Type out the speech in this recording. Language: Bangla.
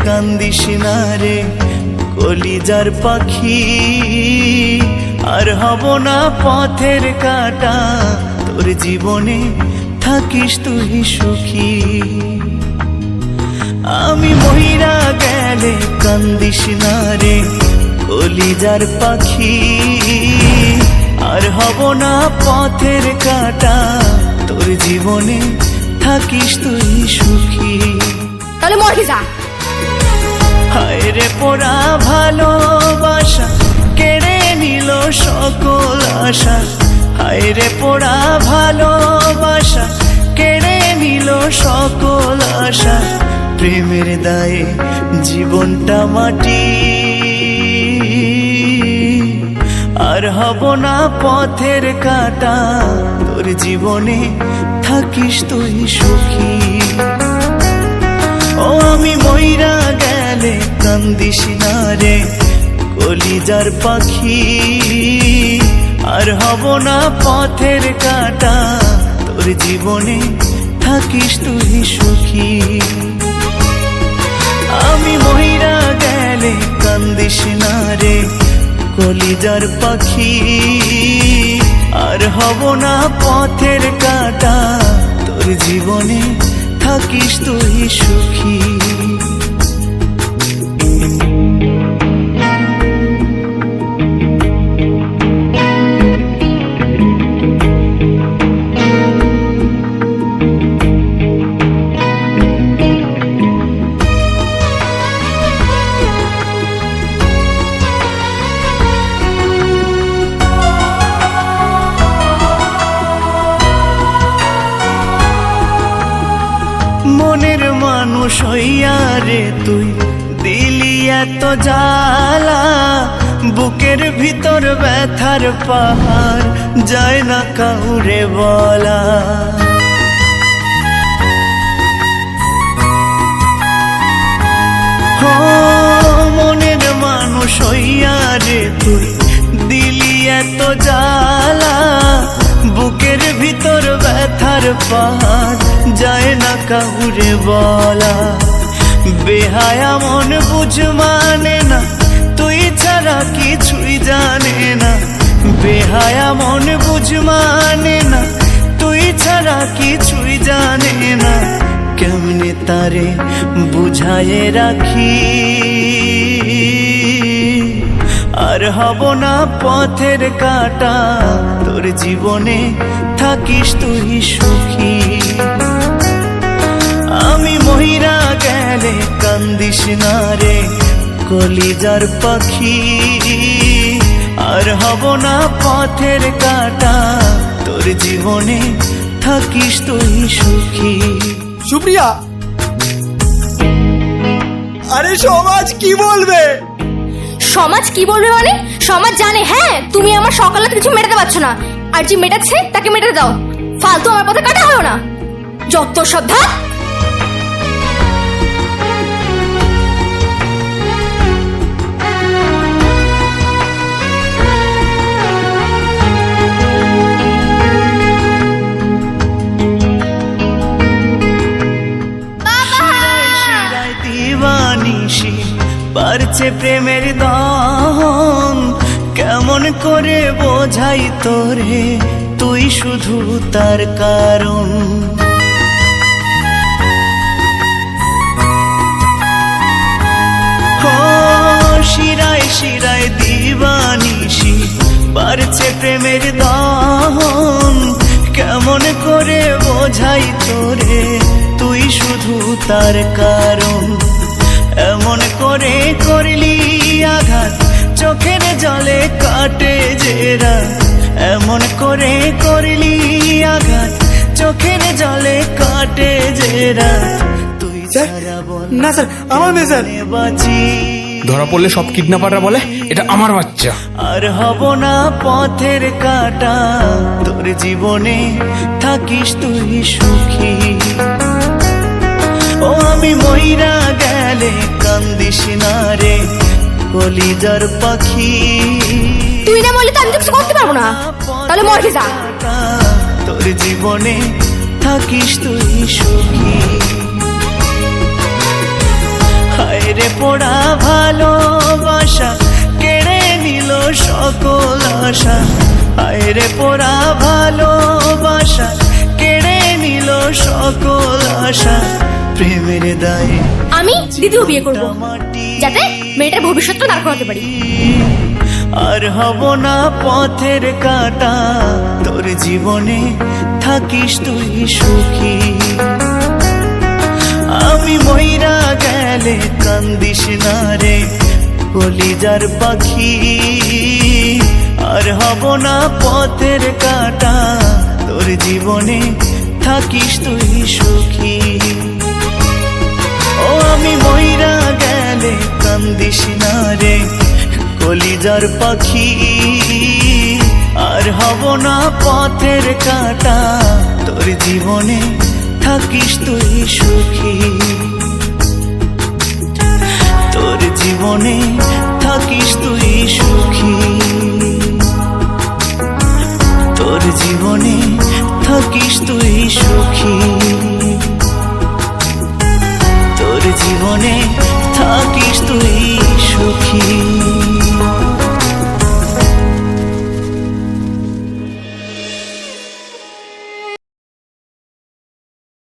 কান্দিস না রে কলিজার পাখি, আর হব না পথের কাটা, তোর জীবনে থাকিস তুই সুখী। আমি মহিরা গেলে কান্দিস না রে কলিজার পাখি, আর হব না পথের কাটা, তোর জীবনে থাকিস তুই সুখী। তাহলে মরে যা। হায় রে পোড়া ভালোবাসা কেড়ে নিল সকল আশা, হায় রে পোড়া ভালোবাসা কেড়ে নিল সকল আশা, প্রেমের দায়ে জীবনটা মাটি, আর হব না পথের কাটা, তোর জীবনে থাকিস তুই সুখী। ও আমি মইরা গেলে কান্দিস না রে কলিজার পাখি, আর হব না পথের কাটা, তোর জীবনে থাকিস তুই সুখী। আমি মইরা গেলে কান্দিস না রে কলিজার পাখি, আর হব না পথের কাটা, তোর জীবনে থাকিস তুই সুখী। মনের মানুষ হইয়া রে তুই দিলি এত জ্বালা, বুকের ভিতর ব্যথার পাহাড় যায় না কাউরে বলা। মনের মানুষ হইয়া রে তুই দিলি এত জ্বালা, বুকের ভিতর ব্যথার পাহাড় যায় না কাউরে বলা। বেহায়া মন বুঝ মানে না, তুই ছাড়া কিছুই জানে না, বেহায়া মন বুঝ মানে না, তুই ছাড়া কিছুই জানে না, কেমনে তারে বুঝায়ে রাখি, আর হব না পথের কাটা, তোর জীবনে থাকিস তুই সুখী। আমি মহিরা গেলে কান্দিস না রে কলিজার পাখি, আর হব না পথের কাটা, তোর জীবনে থাকিস তুই সুখী। সুপ্রিয়া, আরে সমাজ কি বলবে? সমাজ কি বলবে মানে? সমাজ জানে হ্যাঁ তুমি আমার সকালে কিছু মেটাতে পারছো না, আর যে মেটাচ্ছে তাকে মেটাতে দাও, ফালতু আমার পথে কাটা হলো না, যত সব ধাপ। দিবানিশি বাড়ছে প্রেমের দহন, কেমন করে বোঝাই তোরে তুই শুধু তার কারণ। শিরায় শিরায় দিবানিশি বাড়ছে প্রেমের দহন, কেমন করে বোঝাই তোরে তুই শুধু তার কারণ। এমন করে করলি আঘাত চোখের জলে কাটে জেরা, এমন করে করলি আঘাত চোখের জলে কাটে জেরা, তুই ছাড়া বল না স্যার, আমার মেয়ে স্যার। বাঁচি ধরা পড়লে সব কিডন্যাপাররা বলে এটা আমার বাচ্চা। আর হব না পথের কাটা, তোর জীবনে থাকিস তুই সুখী। ও আমি মইরা গেলে কান্দিস না রে কলিজার পাখি, তুই না বললে তো আমি তো কিছু করতে পারবো না, তাহলে মরে যা। তোর জীবনে থাকিস তুই সুখী। হায় রে পোড়া ভালোবাসা কেড়ে নিল সকল আশা, হায় রে পোড়া ভালোবাসা কেড়ে নিল সকল আশা। প্রেমের দায়ে আমি দ্বিতীয় বিয়ে করব, মাটি যাতে মেয়েটার ভবিষ্যৎটা দাঁড় করাতে পারি। আর হব না পথের কাঁটা, তোর জীবনে থাকিস তুই সুখী। আমি মইরা গেলে কান্দিস না রে কলিজার পাখি, আর হব না পথের কাঁটা, তোর জীবনে থাকিস তুই সুখী। ও আমি মইরা গেলে কান্দিস না রে কলিজার পাখি, আর হব না পথের কাঁটা, তোর জীবনে থাকিস তুই সুখী। তোর জীবনে থাকিস তুই সুখী, তোর জীবনে থাকিস তুই